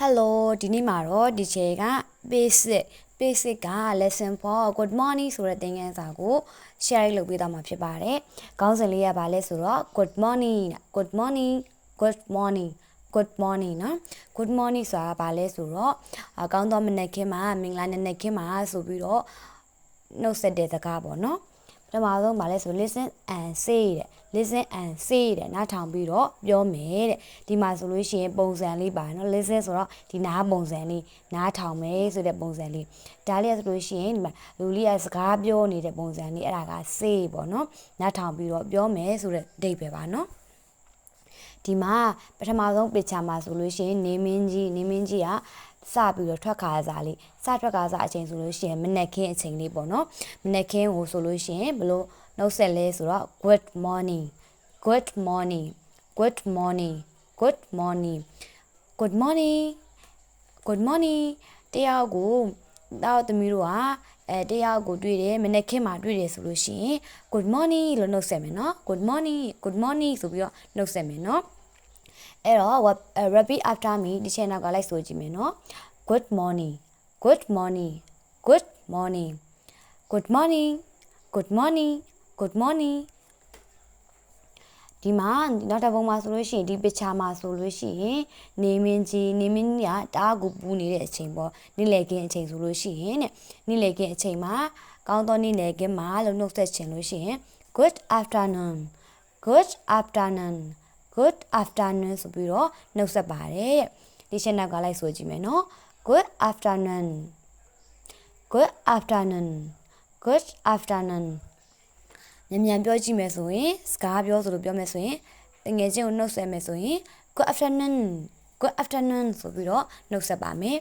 Hello ဒီနေ့မှာတော့ဒီချေက basic က lesson 4 good morning ဆိုတဲ့သင်ခန်းစာကို share လုပ်ပေးသွားမှာဖြစ်ပါတယ်။ခေါင်းစဉ်လေးရပါလဲဆိုတော့ good morning good morning good morning good morning နော် good morning ဆိုတာဘာလဲဆိုတော့ကောင်းသောမနက်ခင်းမှာမင်္ဂလာနံနက်ခင်းမှာဆိုပြီးတော့နှုတ်ဆက်တဲ့စကားပေါ့နော်ပထမဆုံးဗာလဲဆို listen and say တဲ့ listen and say တဲ့နားထောင်ပြီးတော့ပြောမယ်တဲ့ဒီမှာဆိုလို့ရှိရင်ပုံစံလေးပါနော် listen ဆိုတော့ဒီနားပုံစံလေးနားထောင်မယ်ဆိုတဲ့ပုံစံလေးဒါလေးဆိုလို့ရှိရင်ဒီမှာလူလေးကစကားပြောနေတဲ့ပုံစံလေးအဲ့ဒါက say ပေါ့နော်နားထောင်ပြီးတော့ပြောမယ်ဆိုတဲ့အဓိပ္ပာယ်ပါနော်ဒီမှာပထမဆုံး picture မှာဆိုလို့ရှိရင်နေမင်းကြီးကစပြီးတော့ထွက်ခါစားလေးထွက်ခါစားအချိန်ဆိုလို့ရှိရင်မနက်ခင်းအချိန်လေးပေါ့နော်မနက်ခင်းကိုဆိုလို့ရှိရင်ဘလို့နှုတ်ဆက်လဲဆိုတော့ good morning good morning good morning good morning good morning good morning တရားကိုတော့သမီးတို့ကတရားကိုတွေ့တယ်မနက်ခင်းမှာတွေ့တယ်ဆိုလို့ရှိရင် good morning လို့နှုတ်ဆက်မယ်နော် good morning good morning ဆိုပြီးတော့နှုတ်ဆက်မယ်နော်အဲ့တော့ repeat after me ဒီချက်နောက်ကလိုက်ဆိုကြည့်မယ်နော် good morning good morning good morning good morning good morning good morning ဒီမှာနောက်တစ်ပုံမှာဆိုလို့ရှိရင်ဒီ picture မှာဆိုလို့ရှိရင်နေမင်းကြီးကတအားကိုပူနေတဲ့အချိန်ပေါ့နေ့လည်ခင်းအချိန်ဆိုလို့ရှိရင်တဲ့နေ့လည်ခင်းအချိန်မှာကောင်းသောနေ့လည်ခင်းမှာလို့နှုတ်ဆက်ခြင်းလို့ရှိရင် good afternoon good afternoon good afternoon ဆိုပြီးတော့နှုတ်ဆက်ပါတယ်တဲ့ဒီချက်နောက်ကလိုက်ဆိုကြည့်မယ်နော် good afternoon good afternoon good afternoon မြန်ပြောကြည့်မယ်ဆိုရင်စကားပြောဆိုလို့ပြောမယ်ဆိုရင်တငယ်ချင်းကိုနှုတ်ဆက်မယ်ဆိုရင် good afternoon good afternoon ဆိုပြီးတော့နှုတ်ဆက်ပါမယ်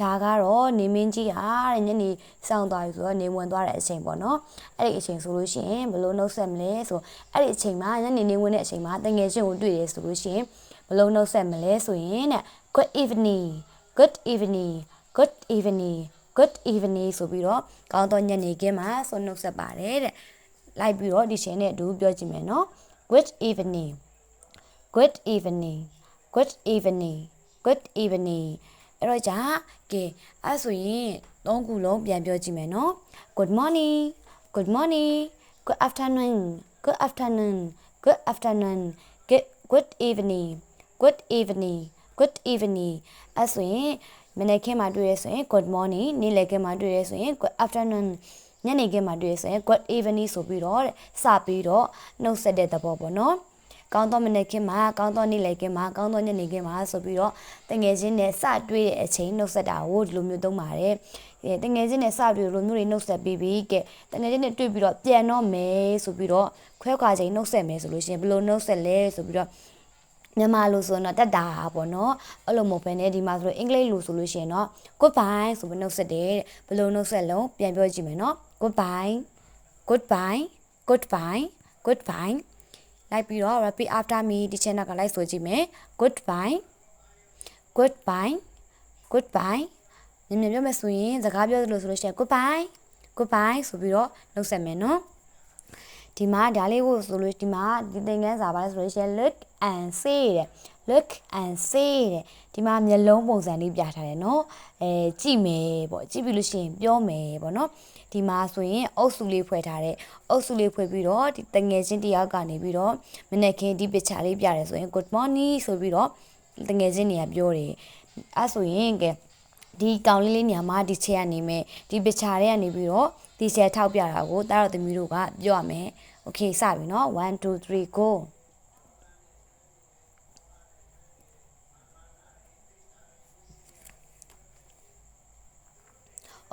ဒါကတော့နေမင်းကြီးဟာတဲ့ညနေစောင်းသွားပြီဆိုတော့နေဝင်သွားတဲ့အချိန်ပေါ့နော်အဲ့ဒီအချိန်ဆိုလို့ရှိရင်ဘယ်လိုနှုတ်ဆက်မလဲဆိုအဲ့ဒီအချိန်မှာညနေနေဝင်တဲ့အချိန်မှာတငယ်ချင်းကိုတွေ့ရဆိုလို့ရှိရင်ဘယ်လိုနှုတ်ဆက်မလဲဆိုရင်တဲ့ good evening good evening good evening good evening ဆိုပြီးတော့ကောင်းသောညနေခင်းမှာဆိုနှုတ်ဆက်ပါတယ်တဲ့လိုက်ပြီးတော့ဒီရှင်နဲ့အတူပြောကြည့်မယ်နော် good evening good evening good evening good evening အဲ့တော့ကြာကဲအဲ့ဆိုရင်သုံးခုလုံးပြန်ပြောကြည့်မယ်နော် good morning good morning good afternoon good afternoon good afternoon good evening good evening good evening အဲ့ဆိုရင်မနေ့ကမှတွေ့ရဆိုရင် good morning နေ့လည်ကမှတွေ့ရဆိုရင် good afternoonညနေခင်းမှာတွေ့ရဆိုရင် good evening ဆိုပြီးတော့စပြီးတော့နှုတ်ဆက်တဲ့သဘောပေါ့နော်ကောင်းသောမနေ့ခင်းမှာကောင်းသောနေ့လည်ခင်းမှာကောင်းသောညနေခင်းမှာဆိုပြီးတော့တငယ်ချင်းနဲ့စတွေ့တဲ့အချိန်နှုတ်ဆက်တာကိုဒီလိုမျိုးသုံးပါတယ်တငယ်ချင်းနဲ့စတွေ့လိုမျိုးတွေနှုတ်ဆက်ပြီးပြီကဲတငယ်ချင်းနဲ့တွေ့ပြီးတော့ပြန်တော့မယ်ဆိုပြီးတော့ခွဲခွာချိန်နှုတ်ဆက်မယ်ဆိုလို့ရှိရင်ဘယ်လိုနှုတ်ဆက်လဲဆိုပြီးတော့မြန်မာလိုဆိုတော့တက်တာပေါ့နော်အဲ့လိုမဟုတ်ဘဲねဒီမှာဆိုလို့အင်္ဂလိပ်လိုဆိုလို့ရှိရင်တော့ goodbye ဆိုပြီးနှုတ်ဆက်တယ်ဘယ်လိုနှုတ်ဆက်လုံးပြန်ပြောကြည့်မယ်နော် goodbye goodbye goodbye goodbye လိုက်ပြီးတော့ repeat after me ဒီ channel ကလိုက်ဆိုကြည့်မယ် goodbye goodbye goodbye မြန်ပြောမယ်ဆိုရင်စကားပြောလို့ဆိုလို့ရှိရင် goodbye goodbye ဆိုပြီးတော့နှုတ်ဆက်မယ်နော်ဒီမှာဒါလေးကိုဆိုလို့ဒီမှာဒီသင်ခန်းစာပါလဲဆိုလို့ရှိရင် look and say တဲ့ look and say တဲ့ဒီမှာမျက်လုံးပုံစံလေးပြထားတယ်နော်ကြည့်မယ်ပေါ့ကြည့်ပြီးလို့ရှိရင်ပြောမယ်ပေါ့နော်ဒီမှာဆိုရင်အုပ်စုလေးဖွဲ့ထားတယ်အုပ်စုလေးဖွဲ့ပြီးတော့ဒီတငယ်ချင်းတယောက်ကနေပြီးတော့မနေ့ကဒီ picture လေးပြတယ်ဆိုရင် good morning ဆိုပြီးတော့တငယ်ချင်းတွေကပြောတယ်အဲ့ဆိုရင်ကဲဒီကောင်လေးနေရာမှာဒီချက်ကနေမယ်ဒီ picture တွေကနေပြီးတော့ဒီချက်ထောက်ပြတာကိုတားတော်သမီးတို့ကပြောရမယ်โอเคစပြီเนาะ1 2 3 go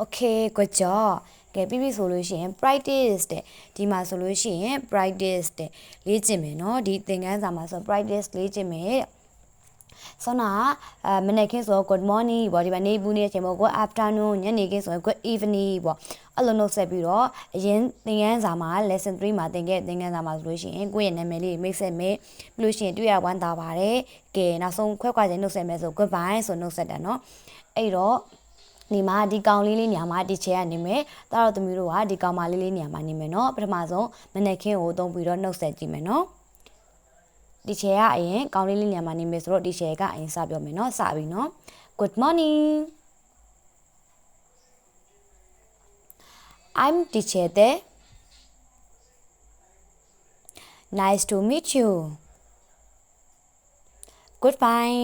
okay good job ကဲပြီးဆိုလို့ရှိရင် practice တဲ့ဒီမှာဆိုလို့ရှိရင် practice တဲ့လေ့ကျင့်မယ်เนาะဒီသင်ခန်းစာမှာဆို practice လေ့ကျင့်မယ်ဆောနာမနေ့ကဆို good morning ပေါ့ဒီမှာနေဘူးနေတဲ့အချိန်ပေါ့ good afternoon ညနေခင်းဆိုရင် good evening ပေါ့အဲ့လိုနှုတ်ဆက်ပြီးတော့အရင်သင်ခန်းစာမှာ lesson 3မှာသင်ခဲ့သင်ခန်းစာမှာဆိုလို့ရှိရင်ကိုယ့်ရဲ့နာမည်လေးမိတ်ဆက်မယ်ပြီးလို့ရှိရင်တွေ့ရဝမ်းသာပါတယ်ကဲနောက်ဆုံးခွဲခွာခြင်းနှုတ်ဆက်မယ်ဆို goodbye ဆိုနှုတ်ဆက်တာเนาะအဲ့တော့ဒီမှာဒီကောင်လေးနေရာမှာဒီချဲကနေမယ်တားတော့သမီးတို့ကဒီကောင်မလေးနေရာမှာနေမယ်เนาะပထမဆုံးမနေ့ကင်းကိုသုံးပြီးတော့နှုတ်ဆက်ကြည့်မယ်เนาะ ဒီချေကအရင်ကောင်းလေးလေးနေရာမှာနေမယ်ဆိုတော့ဒီချေကအရင်စပြောမယ်နော်စပြီနော် Good morning I'm teacher there Nice to meet you Goodbye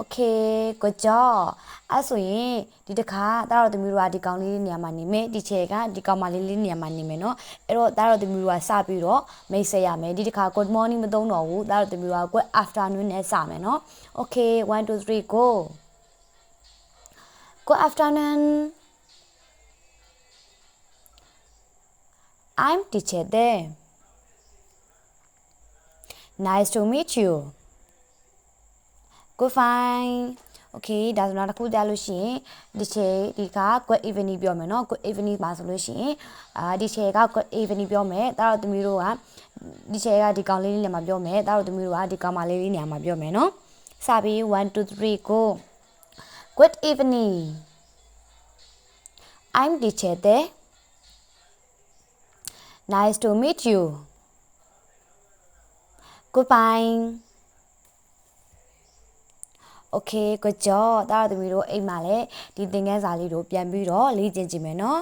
Okay good job အဲ့ဆိုရင်ဒီတစ်ခါတားတော်သမီးတို့ကဒီကောင်လေးနေရာမှာနေမယ်ဒီချေကဒီကောင်မလေးလေးနေရာမှာနေမယ်နော်အဲ့တော့တားတော်သမီးတို့ကစပြီးတော့မိတ်ဆက်ရမယ်ဒီတစ်ခါ good morning မသုံးတော့ဘူးတားတော်သမီးတို့က good afternoon နဲ့စမယ်နော် Okay 1 2 3 go Good afternoon I'm teacher there Nice to meet you Good fine Okay ဒါဆိုတော့တစ်ခုကြားလို့ရှိရင်ဒီချေဒီက good evening ပြောမယ်နော် good evening ပါဆိုလို့ရှိရင်ဒီချေက good evening ပြောမယ်ဒါတော့သမီးတို့ကဒီချေကဒီကောင်လေးနေရာမှာပြောမယ်ဒါတော့သမီးတို့ကဒီကောင်မလေးလေးနေရာမှာပြောမယ်နော်စပြီး1 2 3 go Good evening I'm teacher there Nice to meet you Goodbye Okay good job ဒါတော့သမီးတို့အိမ်မှာလည်းဒီသင်ခန်းစာလေးတို့ပြန်ပြီးတော့လေ့ကျင့်ကြည့်မယ်နော်